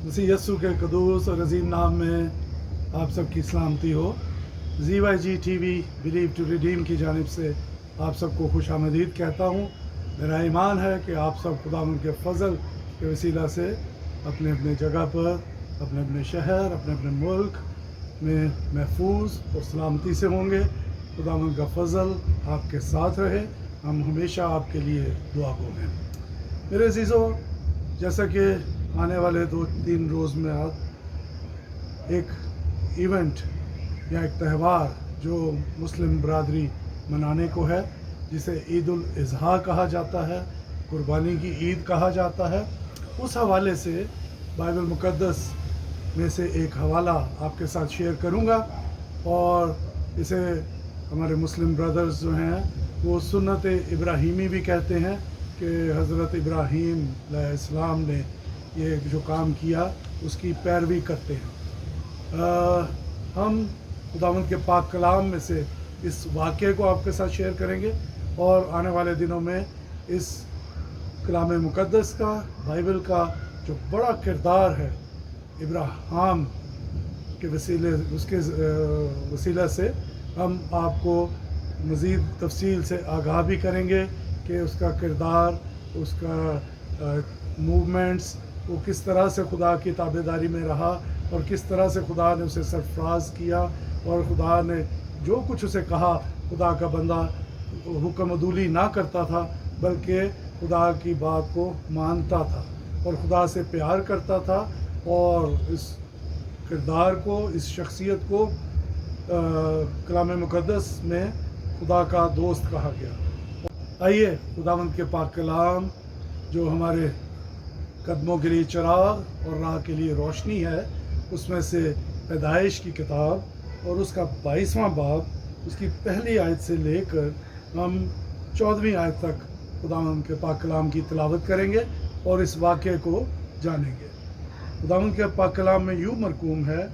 मसीह यस्सु के कदूस और अजीम नाम में आप सबकी सलामती हो। ZYG TV believe to redeem की जानिब से आप सबको खुश आमदीद कहता हूँ। मेरा ईमान है कि आप सब खुदावंद के फजल के वसीला से अपने अपने जगह पर, अपने अपने शहर, अपने अपने मुल्क में महफूज और सलामती से होंगे। खुदावंद का फजल आपके साथ रहे। हम हमेशा आपके लिए दुआ गो हैं। मेरे अजीज़ों, जैसा कि आने वाले 2-3 रोज़ में आप एक इवेंट या एक त्यौहार जो मुस्लिम बरादरी मनाने को है, जिसे ईद उल अज़हा कहा जाता है, कुर्बानी की ईद कहा जाता है, उस हवाले से बाइबल मुक़द्दस में से एक हवाला आपके साथ शेयर करूंगा। और इसे हमारे मुस्लिम ब्रदर्स जो हैं वो सुन्नत इब्राहीमी भी कहते हैं कि हज़रत इब्राहीम अलैहिस्सलाम ने ये जो काम किया उसकी पैरवी करते हैं। हम खुदावंद के पाक कलाम में से इस वाक़े को आपके साथ शेयर करेंगे और आने वाले दिनों में इस कलाम मुक़द्दस का, बाइबल का जो बड़ा किरदार है इब्राहीम के वसीले, उसके वसीला से हम आपको मज़ीद तफसील से आगाह भी करेंगे कि उसका किरदार, उसका मूवमेंट्स, वो किस तरह से खुदा की ताबेदारी में रहा और किस तरह से खुदा ने उसे सरफराज किया और खुदा ने जो कुछ उसे कहा, खुदा का बंदा हुक्म अदूली ना करता था बल्कि खुदा की बात को मानता था और खुदा से प्यार करता था। और इस किरदार को, इस शख्सियत को कलाम मुक़द्दस में खुदा का दोस्त कहा गया। आइए खुदावंद के पाक कलाम जो हमारे कदमों के लिए चिराग और राह के लिए रोशनी है, उसमें से पैदाइश की किताब और उसका 22वां बाब, उसकी पहली आयत से लेकर हम 14वीं आयत तक खुदावंद के पाक कलाम की तिलावत करेंगे और इस वाक़े को जानेंगे। खुदावंद के पाक कलाम में यूँ मरकूम है,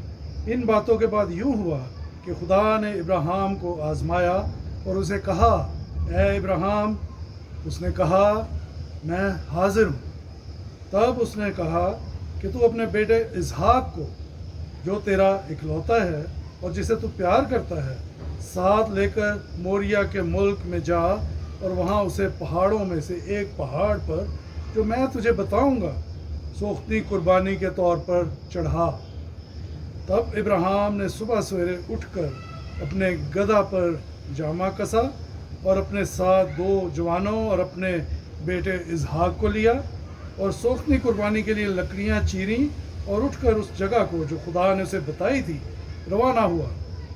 इन बातों के बाद यूँ हुआ कि खुदा ने इब्राहीम को आज़माया और उसे कहा, ए इब्राहीम। उसने कहा, मैं हाजिर हूँ। तब उसने कहा कि तू अपने बेटे इसहाक को, जो तेरा इकलौता है और जिसे तू प्यार करता है, साथ लेकर मोरिया के मुल्क में जा और वहाँ उसे पहाड़ों में से एक पहाड़ पर जो मैं तुझे बताऊँगा सोख्ती कुर्बानी के तौर पर चढ़ा। तब इब्राहीम ने सुबह सवेरे उठकर अपने गधा पर जामा कसा और अपने साथ 2 जवानों और अपने बेटे इसहाक को लिया और सोख्ती कुर्बानी के लिए लकड़ियाँ चीरी और उठकर उस जगह को जो खुदा ने उसे बताई थी रवाना हुआ।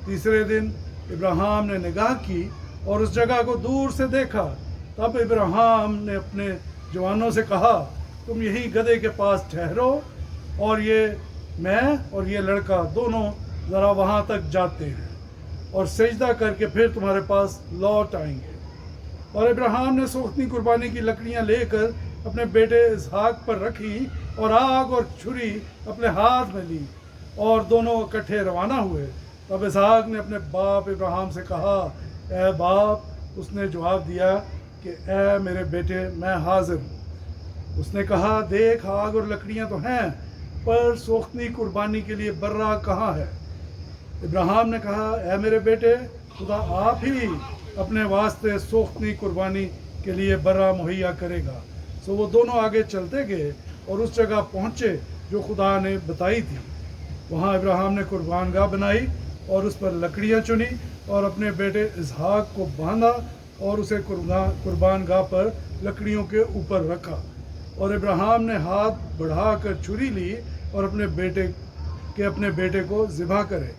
तीसरे दिन इब्राहीम ने निगाह की और उस जगह को दूर से देखा। तब इब्राहीम ने अपने जवानों से कहा, तुम यही गधे के पास ठहरो और मैं और ये लड़का दोनों ज़रा वहाँ तक जाते हैं और सजदा करके फिर तुम्हारे पास लौट आएंगे। और इब्राहीम ने सोख्ती कुर्बानी की लकड़ियाँ लेकर अपने बेटे इसहाक पर रखी और आग और छुरी अपने हाथ में ली और दोनों इकट्ठे रवाना हुए। तब इसहाक ने अपने बाप इब्राहीम से कहा, ए बाप। उसने जवाब दिया कि ए मेरे बेटे, मैं हाजिर हूँ। उसने कहा, देख, आग और लकड़ियाँ तो हैं, पर सोख्ती कुर्बानी के लिए बर्रा कहाँ है? इब्राहीम ने कहा, ए मेरे बेटे, खुदा आप ही अपने वास्ते सोख्ती कुर्बानी के लिए बर्रा मुहैया करेगा। सो वो दोनों आगे चलते गए और उस जगह पहुँचे जो खुदा ने बताई थी। वहाँ इब्राहीम ने कुर्बानगाह बनाई और उस पर लकड़ियाँ चुनी और अपने बेटे इसहाक को बांधा और उसे कुर्बानगाह पर लकड़ियों के ऊपर रखा। और इब्राहीम ने हाथ बढ़ाकर छुरी ली और अपने बेटे को ज़िबा करे।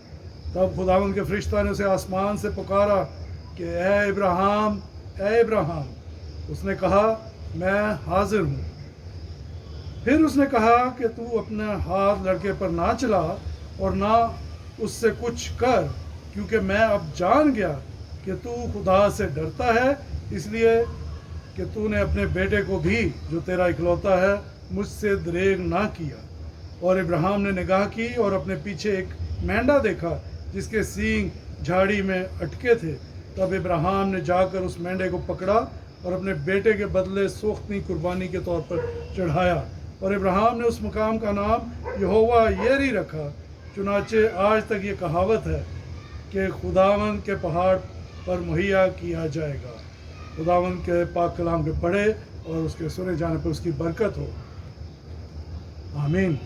तब खुदावंद के फरिश्ता ने उसे आसमान से पुकारा कि ए इब्राहीम, ए इब्राहीम। उसने कहा, मैं हाजिर हूँ। फिर उसने कहा कि तू अपना हाथ लड़के पर ना चला और ना उससे कुछ कर, क्योंकि मैं अब जान गया कि तू खुदा से डरता है, इसलिए कि तूने अपने बेटे को भी, जो तेरा इकलौता है, मुझसे दरेग ना किया। और इब्राहीम ने निगाह की और अपने पीछे एक मेंढा देखा जिसके सींग झाड़ी में अटके थे। तब इब्राहीम ने जाकर उस मेंढे को पकड़ा और अपने बेटे के बदले सोख्ती कुर्बानी के तौर पर चढ़ाया اور ابراہیم نے اس مقام کا نام یہوہ یری رکھا۔ چنانچہ آج تک یہ کہاوت ہے کہ خداوند کے پہاڑ پر مہیا کیا جائے گا۔ خداوند کے پاک کلام کے پڑھے اور اس کے سنے جانے پر اس کی برکت ہو۔ آمین۔